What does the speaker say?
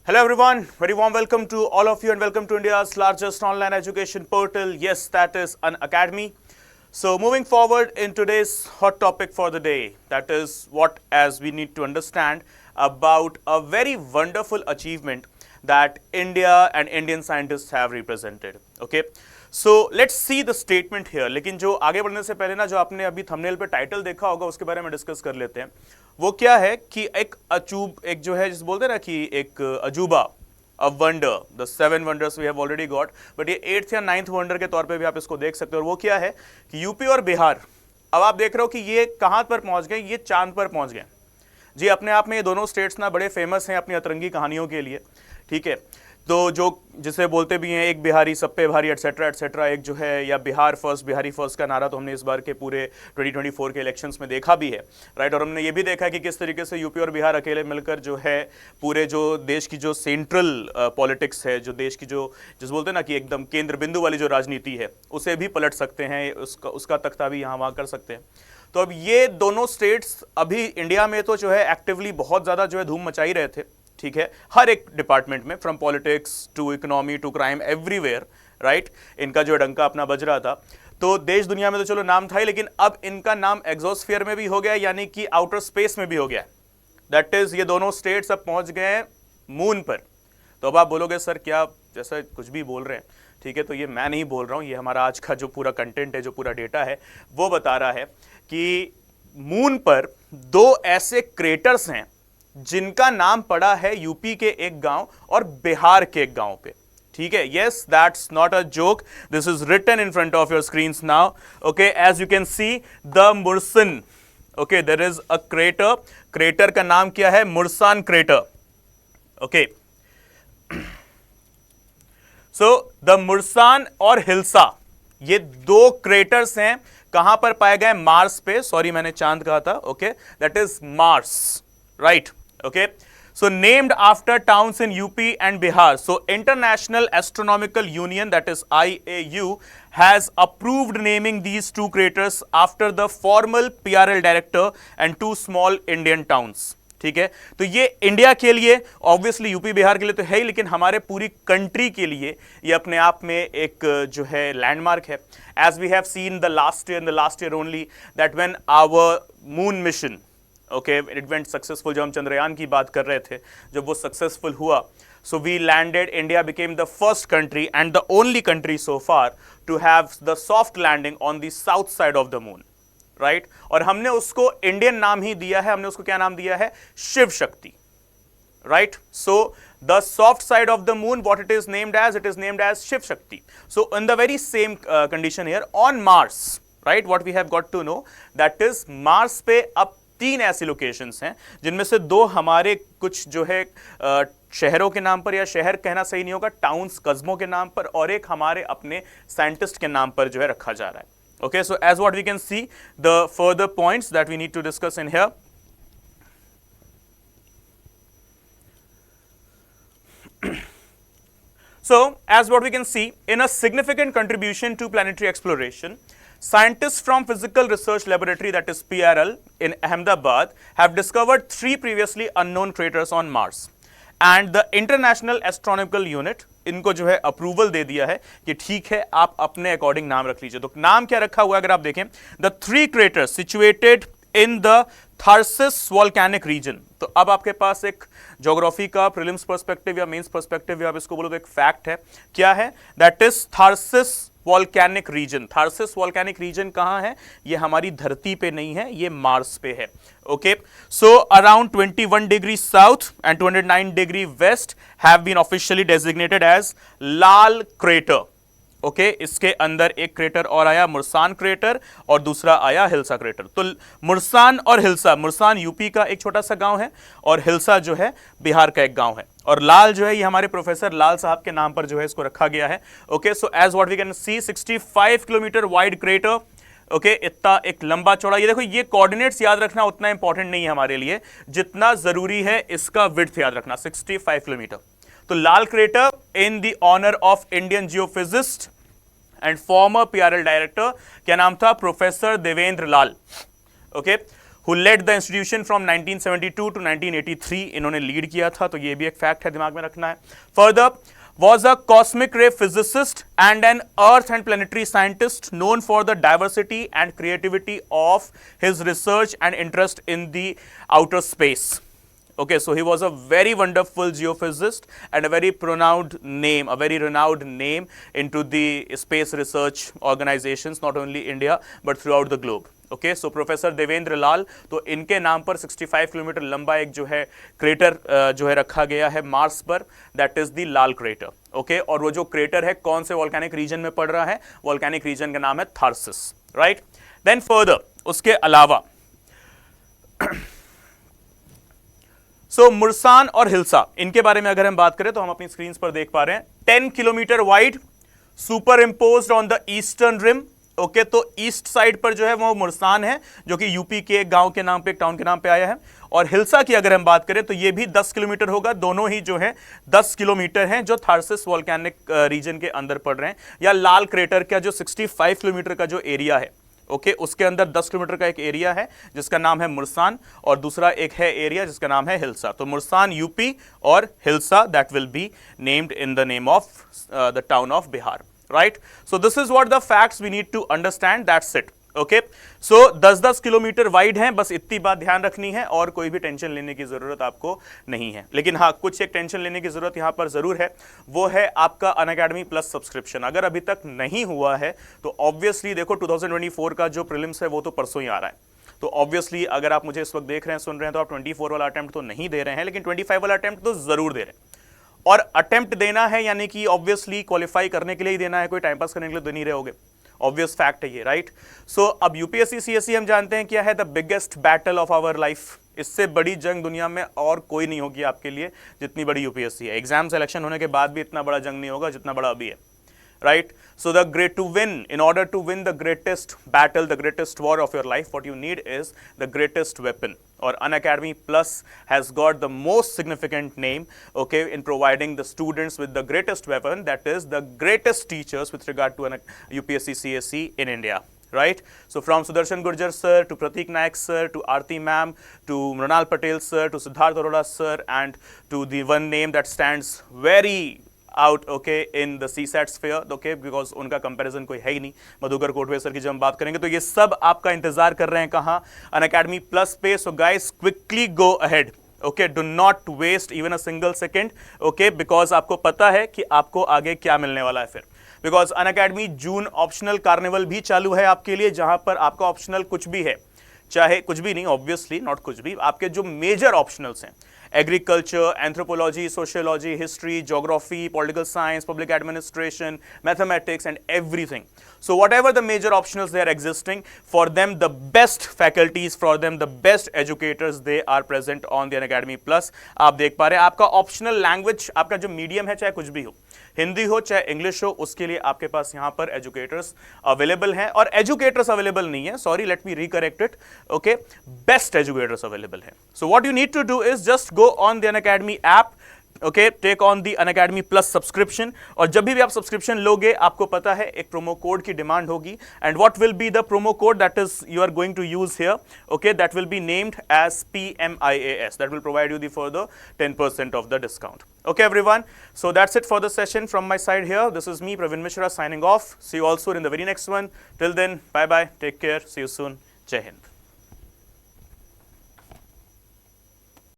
Hello everyone, very warm welcome to all of you and welcome to India's largest online education portal. Yes, that is an academy. So moving forward in today's hot topic for the day, that is what as we need to understand about a very wonderful achievement that India and Indian scientists have represented. Okay, so let's see the statement here. लेकिन जो आगे बढ़ने से पहले ना जो आपने अभी थंबनेल पे टाइटल देखा होगा उसके बारे में डिस्कस कर लेते हैं। वो क्या है कि एक अचूब एक जो है जिस बोलते हैं ना कि एक अजूबा a wonder the 7 wonders we have already got, but ये 8th या 9th वंडर के तौर पे भी आप इसको देख सकते हो। और वो क्या है कि यूपी और बिहार, अब आप देख रहे हो कि ये कहां पर पहुंच गए, ये चांद पर पहुंच गए जी। अपने आप में ये दोनों स्टेट्स ना बड़े फेमस हैं अपनी अतरंगी कहानियों के लिए, ठीक है। तो जो जिसे बोलते भी हैं एक बिहारी सब पे भारी एटसेट्रा एटसेट्रा, एक जो है या बिहार फर्स्ट बिहारी फर्स्ट का नारा तो हमने इस बार के पूरे 2024 के इलेक्शंस में देखा भी है, राइट। और हमने ये भी देखा कि किस तरीके से यूपी और बिहार अकेले मिलकर जो है पूरे जो देश की जो सेंट्रल पॉलिटिक्स है, जो देश की जो जिस बोलते हैं ना कि एकदम केंद्र बिंदु वाली जो राजनीति है उसे भी पलट सकते हैं, उसका तख्ता भी यहाँ वहाँ कर सकते हैं। तो अब ये दोनों स्टेट्स अभी इंडिया में तो जो है एक्टिवली बहुत ज़्यादा जो है धूम मचाई रहे थे, ठीक है, हर एक डिपार्टमेंट में, from politics to economy to crime everywhere, right. इनका जो डंका अपना बज रहा था। तो देश दुनिया में तो चलो नाम था ही, लेकिन अब इनका नाम एग्जोस्फीयर में भी हो गया, यानी कि आउटर स्पेस में भी हो गया। दैट इज ये दोनों स्टेट्स अब पहुंच गए हैं मून पर। तो अब आप बोलोगे सर क्या जैसा कुछ भी बोल रहे हैं, ठीक है। तो ये मैं नहीं बोल रहा हूं, ये हमारा आज का जो पूरा कंटेंट है, जो पूरा डेटा है वो बता रहा है कि मून पर दो ऐसे क्रेटर्स हैं जिनका नाम पड़ा है यूपी के एक गांव और बिहार के एक गांव पे, ठीक है। Yes, that's not a joke, this is written in front of your screens now. Okay, as you can see the Mursan, okay, there is a crater, crater का नाम क्या है, Mursan crater. Okay, so the Mursan और हिल्सा ये दो क्रेटर्स हैं, कहां पर पाए गए, मार्स पे, सॉरी मैंने चांद कहा था, okay, that is Mars, right? Okay, so named after towns in UP and Bihar. So International Astronomical Union, that is IAU, has approved naming these two craters after the formal PRL director and two small Indian towns. ठीक है, तो ये India के लिए obviously UP Bihar के लिए तो है ही, लेकिन हमारे पूरी कंट्री के लिए ये अपने आप में एक जो है लैंडमार्क है। As we have seen the last year only that when our moon mission, okay, it went successful, जब हम चंद्रयान की बात कर रहे थे, जब वो सक्सेसफुल हुआ, so we landed, India became the first country and the only country so far to have the soft landing on the south side of the moon, right. और हमने उसको इंडियन नाम ही दिया है, हमने उसको क्या नाम दिया है, Shiv Shakti, right. So the soft side of the moon, what it is named as Shiv Shakti. So in the very same condition here on Mars, right, what we have got to know that is Mars पे अब 3 ऐसी locations हैं जिनमें से 2 हमारे कुछ जो है शहरों के नाम पर, या शहर कहना सही नहीं होगा, टाउन्स कस्बों के नाम पर, और एक हमारे अपने साइंटिस्ट के नाम पर जो है रखा जा रहा है। Okay, so as what we can see the further points that we need to discuss in here. So as what we can see, in a significant contribution to planetary exploration, scientists from Physical Research Laboratory, that is PRL, in Ahmedabad have discovered 3 previously unknown craters on Mars, and the International Astronomical Unit इनको जो है approval दे दिया है कि ठीक है आप अपने अकॉर्डिंग नाम रख लीजिए। तो नाम क्या रखा हुआ है अगर आप देखें, the 3 craters situated in the Tharsis volcanic region। तो अब आपके पास एक ज्योग्राफी का प्रीलिम्स पर्सपेक्टिव या मेंस पर्सपेक्टिव या आप इसको बोलो तो एक फैक्ट है, क्या है, that is Tharsis volcanic region. Tharsis volcanic region कहां है, ये हमारी धरती पे नहीं है, ये मार्स पे है। Okay, so around 21 degree south and 209 degree west have been officially designated as Lal crater. Okay, इसके अंदर एक क्रेटर और आया, मुर्सान क्रेटर, और दूसरा आया हिल्सा क्रेटर। तो मुर्सान और हिल्सा, मुर्सान यूपी का एक छोटा सा गांव है और हिल्सा जो है बिहार का एक गांव है, और लाल जो है ये हमारे प्रोफेसर लाल साहब के नाम पर जो है इसको रखा गया है। Okay, so as what we can see 65 kilometre wide crater. Okay, इतना एक लंबा चौड़ा, ये देखो ये कोऑर्डिनेट्स याद रखना उतना इंपॉर्टेंट नहीं है हमारे लिए जितना जरूरी है इसका विड्थ याद रखना, 65 किलोमीटर। तो Lal crater in the honour of Indian geophysicist and former PRL director, क्या नाम था, professor Devendra Lal, okay, who led the institution from 1972 to 1983. इन्होंने लीड किया था, तो ये भी एक फैक्ट है, दिमाग में रखना है. Further, was a cosmic ray physicist and an earth and planetary scientist known for the diversity and creativity of his research and interest in the outer space. Okay, so he was a very wonderful geophysicist and a very renowned name into the space research organizations, not only India but throughout the globe. Okay, so professor Devendra Lal, तो इनके नाम पर 65 kilometre लंबा एक जो है crater जो है रखा गया है मार्स पर, that is the Lal crater. Okay, और वो जो क्रेटर है कौन से वॉल्केनिक रीजन में पड़ रहा है? वॉल्केनिक रीजन का नाम है थार्सिस. राइट, देन फर्दर उसके अलावा सो मुर्सान और हिल्सा, इनके बारे में अगर हम बात करें तो हम अपनी स्क्रीन पर देख पा रहे हैं. 10 kilometre wide, superimposed on the eastern rim. Okay, तो ईस्ट साइड पर जो है वो मुर्सान है, जो कि यूपी के एक गांव के नाम पे, एक टाउन के नाम पे आया है. और हिल्सा की अगर हम बात करें तो ये भी 10 किलोमीटर होगा. दोनों ही जो है 10 किलोमीटर हैं, जो थार्सिस वॉल्केनिक रीजन के अंदर पड़ रहे हैं. या लाल क्रेटर का जो 65 किलोमीटर का जो एरिया है, ओके, उसके अंदर 10 किलोमीटर का एक एरिया है जिसका नाम है मुर्सान, और दूसरा एक है एरिया जिसका नाम है हिल्सा. तो मुर्सान यूपी और hilsa, that will be named in the name of the town of Bihar. Right, so this is what the facts we need to understand. That's it. Okay, so 10-10 kilometre wide हैं, बस इतनी बात ध्यान रखनी है, और कोई भी टेंशन लेने की जरूरत आपको नहीं है. लेकिन हाँ, कुछ एक टेंशन लेने की जरूरत यहाँ पर जरूर है, वो है आपका अनअकैडमी प्लस सब्सक्रिप्शन. अगर अभी तक नहीं हुआ है तो ऑब्वियसली देखो 2024 का जो प्रीलिम्स है वो तो परसों ही आ रहा है. तो ऑब्वियसली अगर आप मुझे इस वक्त देख रहे हैं, सुन रहे हैं, तो आप 24 वाला अटेम्प्ट तो नहीं दे रहे हैं, लेकिन 25 वाला अटेम्प्ट तो जरूर दे रहे हैं. और अटेम्प्ट देना है यानी कि ऑब्वियसली क्वालिफाई करने के लिए ही देना है, कोई टाइम पास करने के लिए तो नहीं रहोगे. ऑब्वियस फैक्ट है ये. राइट, सो अब यूपीएससी सीएससी हम जानते हैं क्या है, the biggest battle of our life. इससे बड़ी जंग दुनिया में और कोई नहीं होगी आपके लिए जितनी बड़ी यूपीएससी है. एग्जाम सिलेक्शन होने के बाद भी इतना बड़ा जंग नहीं होगा जितना बड़ा अभी है. Right, so in order to win the greatest battle, the greatest war of your life, what you need is the greatest weapon. Or Unacademy Plus has got the most significant name, okay, in providing the students with the greatest weapon, that is the greatest teachers with regard to UPSC CSE in India. Right, so from Sudarshan Gurjar sir to Pratik Naik sir to Aarti ma'am to Mrunal Patel sir to Siddharth Arora sir, and to the one name that stands very out, okay, in the CSAT sphere, okay, because उनका comparison कोई है ही नहीं. Madhukar Kotwe sir की जब हम बात करेंगे तो ये सब आपका इंतजार कर रहे हैं कहाँ? अनअकैडमी प्लस पे. So guys, quickly go ahead. Okay, do not waste even a single second. Okay, because आपको पता है कि आपको आगे क्या मिलने वाला है फिर. Because Unacademy June optional carnival भी चालू है आपके लिए, जहां पर आपका ऑप्शनल कुछ भी है, चाहे कुछ भी नहीं, ऑब्वियसली नॉट कुछ भी, आपके जो मेजर ऑप्शनल्स हैं, agriculture, anthropology, sociology, history, geography, political science, public administration, mathematics and everything. So whatever the major optionals they are existing, for them the best faculties, for them the best educators, they are present on the Unacademy Plus. आप देख पा रहे हैं, आपका optional language, आपका जो medium है, चाहे कुछ भी हो, हिंदी हो चाहे इंग्लिश हो, उसके लिए आपके पास यहाँ पर एजुकेटर्स अवेलेबल हैं. और एजुकेटर्स अवेलेबल नहीं है, sorry, let me recorrect it. Okay, best educators available है. So what you need to do is just go on the Unacademy app. Okay, take on the Unacademy plus subscription. और जब भी आप subscription लोगे, आपको पता है एक प्रोमो कोड की डिमांड होगी. And what will be the promo code that is you are going to use here? Okay, that will be named as PMIAS. That will provide you the further 10% of the discount. Okay everyone, so that's it for the session from my side here. This is me, Praveen Mishra, signing off. See you all soon in the very next one. Till then, bye bye, take care, see you soon. Jai Hind.